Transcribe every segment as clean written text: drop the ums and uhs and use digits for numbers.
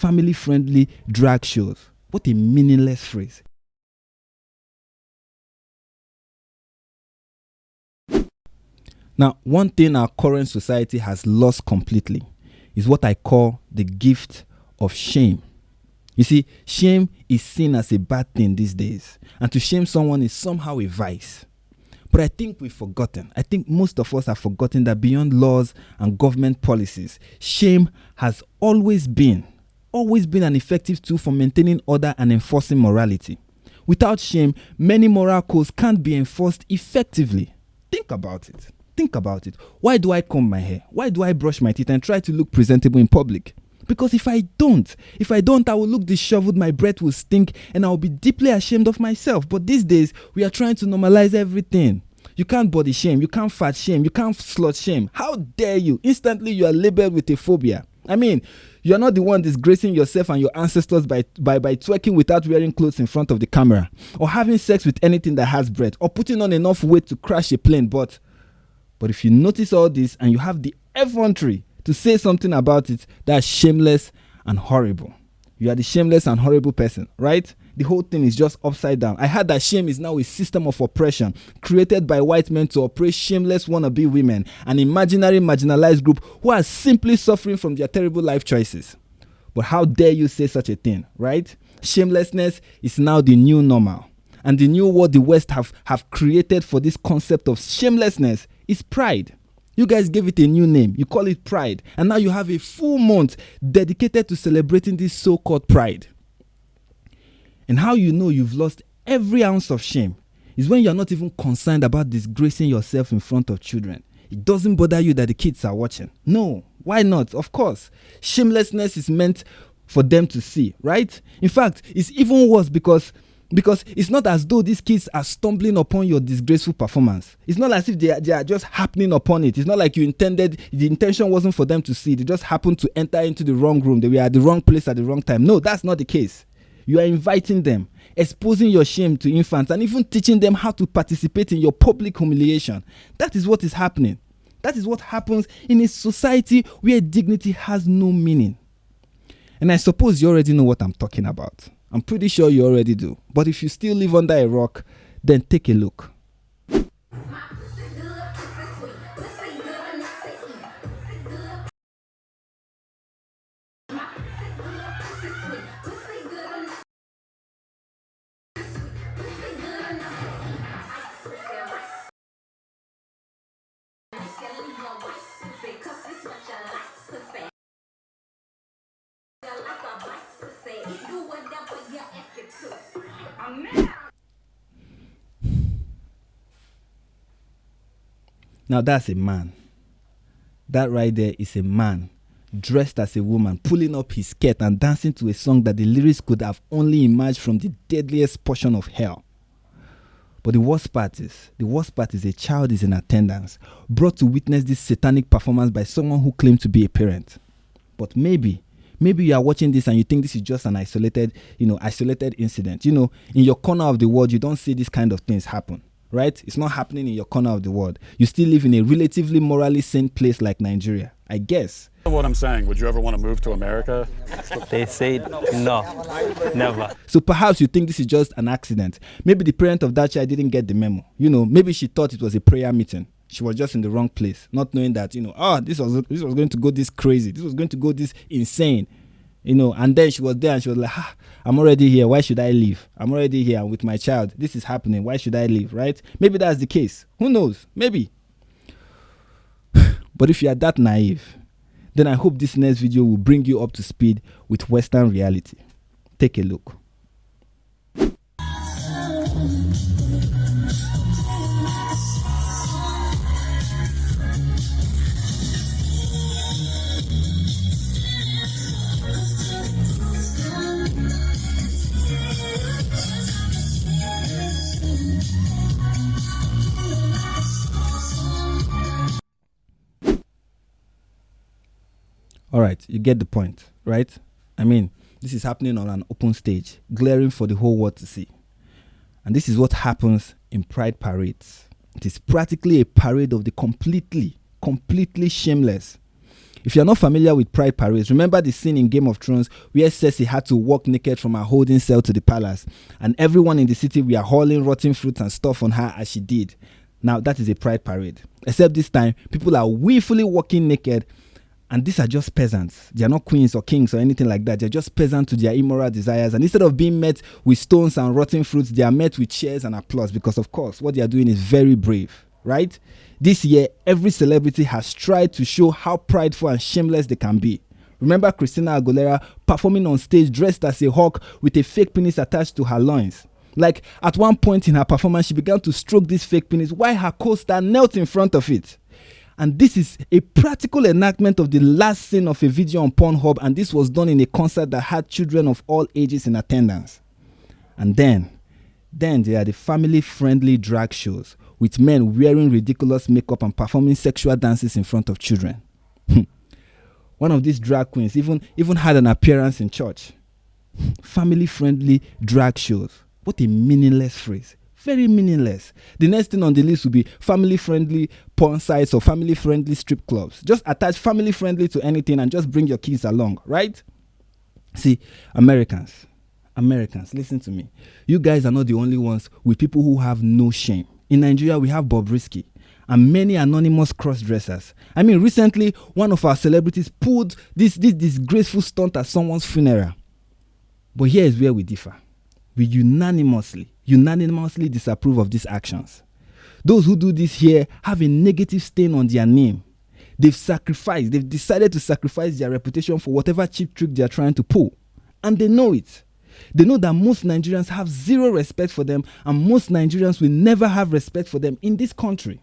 family-friendly drag shows. What a meaningless phrase. Now, one thing our current society has lost completely is what I call the gift of shame. You see, shame is seen as a bad thing these days, and to shame someone is somehow a vice. But I think we've forgotten. I think most of us have forgotten that beyond laws and government policies, shame has always been an effective tool for maintaining order and enforcing morality. Without shame, many moral codes can't be enforced effectively. Think about it. Why do I comb my hair? Why do I brush my teeth and try to look presentable in public? Because if I don't, I will look disheveled, my breath will stink, and I will be deeply ashamed of myself. But these days, we are trying to normalize everything. You can't body shame, you can't fat shame, you can't slut shame. How dare you? Instantly, you are labeled with a phobia. I mean, you are not the one disgracing yourself and your ancestors by twerking without wearing clothes in front of the camera, or having sex with anything that has breath, or putting on enough weight to crash a plane. But if you notice all this and you have the effrontery to say something about it, that's shameless and horrible. You are the shameless and horrible person, right? The whole thing is just upside down. I heard that shame is now a system of oppression created by white men to oppress shameless wannabe women, an imaginary marginalized group who are simply suffering from their terrible life choices. But how dare you say such a thing, right? Shamelessness is now the new normal. And the new word the West have created for this concept of shamelessness is pride. You guys gave it a new name. You call it pride. And now you have a full month dedicated to celebrating this so-called pride. And how you know you've lost every ounce of shame is when you're not even concerned about disgracing yourself in front of children. It doesn't bother you that the kids are watching. No, why not? Of course. Shamelessness is meant for them to see, right? In fact, it's even worse because it's not as though these kids are stumbling upon your disgraceful performance. It's not as if they are just happening upon it. It's not like you intended, the intention wasn't for them to see. They just happened to enter into the wrong room. They were at the wrong place at the wrong time. No, that's not the case. You are inviting them, exposing your shame to infants, and even teaching them how to participate in your public humiliation. That is what is happening. That is what happens in a society where dignity has no meaning. And I suppose you already know what I'm talking about. I'm pretty sure you already do. But if you still live under a rock, then take a look. Now that's a man. That right there is a man dressed as a woman, pulling up his skirt and dancing to a song that the lyrics could have only emerged from the deadliest portion of hell. But the worst part is a child is in attendance, brought to witness this satanic performance by someone who claimed to be a parent. But maybe you are watching this and you think this is just an isolated incident. In your corner of the world, you don't see these kind of things happen. Right? It's not happening in your corner of the world. You still live in a relatively morally sane place like Nigeria, I guess. What I'm saying, would you ever want to move to America? They said no, never. So perhaps you think this is just an accident. Maybe the parent of that child didn't get the memo. Maybe she thought it was a prayer meeting. She was just in the wrong place, not knowing that, this was going to go this crazy. This was going to go this insane. And then she was there and she was like, I'm already here. Why should I leave? I'm already here with my child. This is happening. Why should I leave? Right? Maybe that's the case. Who knows? Maybe. But if you are that naive, then I hope this next video will bring you up to speed with Western reality. Take a look. All right, you get the point, right? I mean, this is happening on an open stage, glaring for the whole world to see. And this is what happens in pride parades. It is practically a parade of the completely shameless. If you're not familiar with pride parades, remember the scene in Game of Thrones where Cersei had to walk naked from her holding cell to the palace, and everyone in the city were hauling rotten fruits and stuff on her as she did. Now that is a pride parade. Except this time, people are willfully walking naked, and these are just peasants. They are not queens or kings or anything like that. They're just peasants to their immoral desires. And instead of being met with stones and rotten fruits, they are met with cheers and applause because, of course, what they are doing is very brave, right? This year, every celebrity has tried to show how prideful and shameless they can be. Remember Christina Aguilera performing on stage dressed as a hawk with a fake penis attached to her loins. Like, at one point in her performance, she began to stroke this fake penis while her co-star knelt in front of it. And this is a practical enactment of the last scene of a video on Pornhub, and this was done in a concert that had children of all ages in attendance. And then there are the family-friendly drag shows with men wearing ridiculous makeup and performing sexual dances in front of children. One of these drag queens even had an appearance in church. Family-friendly drag shows. What a meaningless phrase. Very meaningless. The next thing on the list will be family-friendly porn sites or family-friendly strip clubs. Just attach family-friendly to anything and just bring your kids along, right? See, Americans, listen to me. You guys are not the only ones with people who have no shame. In Nigeria, we have Bobrisky and many anonymous cross-dressers. I mean, recently, one of our celebrities pulled this disgraceful stunt at someone's funeral. But here is where we differ. We unanimously disapprove of these actions. Those who do this here have a negative stain on their name. They've decided to sacrifice their reputation for whatever cheap trick they are trying to pull. And they know it. They know that most Nigerians have zero respect for them, and most Nigerians will never have respect for them in this country.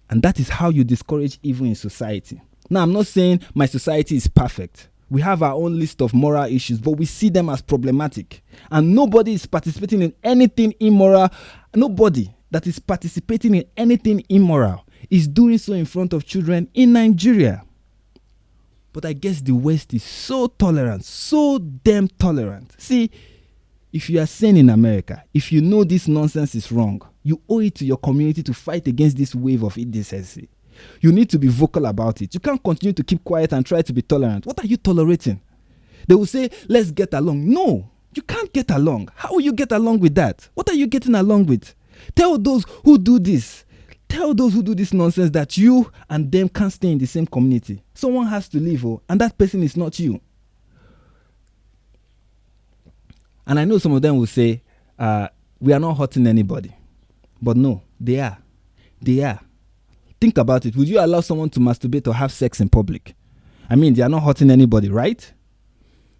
And that is how you discourage evil in society. Now, I'm not saying my society is perfect. We have our own list of moral issues, but we see them as problematic. And nobody is participating in anything immoral. Nobody that is participating in anything immoral is doing so in front of children in Nigeria. But I guess the West is so tolerant, so damn tolerant. See, if you are sane in America, if you know this nonsense is wrong, you owe it to your community to fight against this wave of indecency. You need to be vocal about it. You can't continue to keep quiet and try to be tolerant. What are you tolerating? They will say, let's get along. No, you can't get along. How will you get along with that? What are you getting along with? Tell those who do this nonsense that you and them can't stay in the same community. Someone has to leave, and that person is not you. And I know some of them will say, we are not hurting anybody. But no, they are. They are. Think about it. Would you allow someone to masturbate or have sex in public? I mean, they are not hurting anybody, right?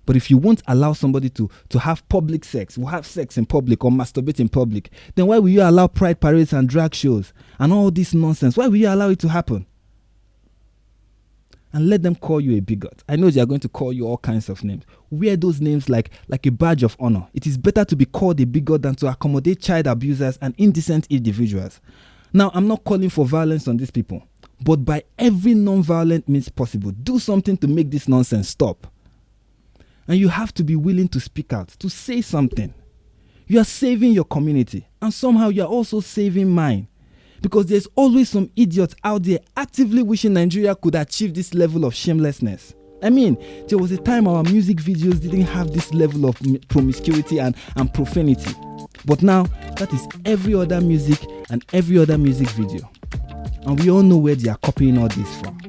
But if you won't allow somebody to have public sex, or have sex in public or masturbate in public, then why will you allow pride parades and drag shows and all this nonsense? Why will you allow it to happen? And let them call you a bigot. I know they are going to call you all kinds of names. Wear those names like a badge of honor. It is better to be called a bigot than to accommodate child abusers and indecent individuals. Now, I'm not calling for violence on these people, but by every non-violent means possible, do something to make this nonsense stop. And you have to be willing to speak out, to say something. You are saving your community, and somehow you are also saving mine. Because there's always some idiot out there actively wishing Nigeria could achieve this level of shamelessness. I mean, there was a time our music videos didn't have this level of promiscuity and profanity. But now, that is every other music and every other music video. And we all know where they are copying all this from.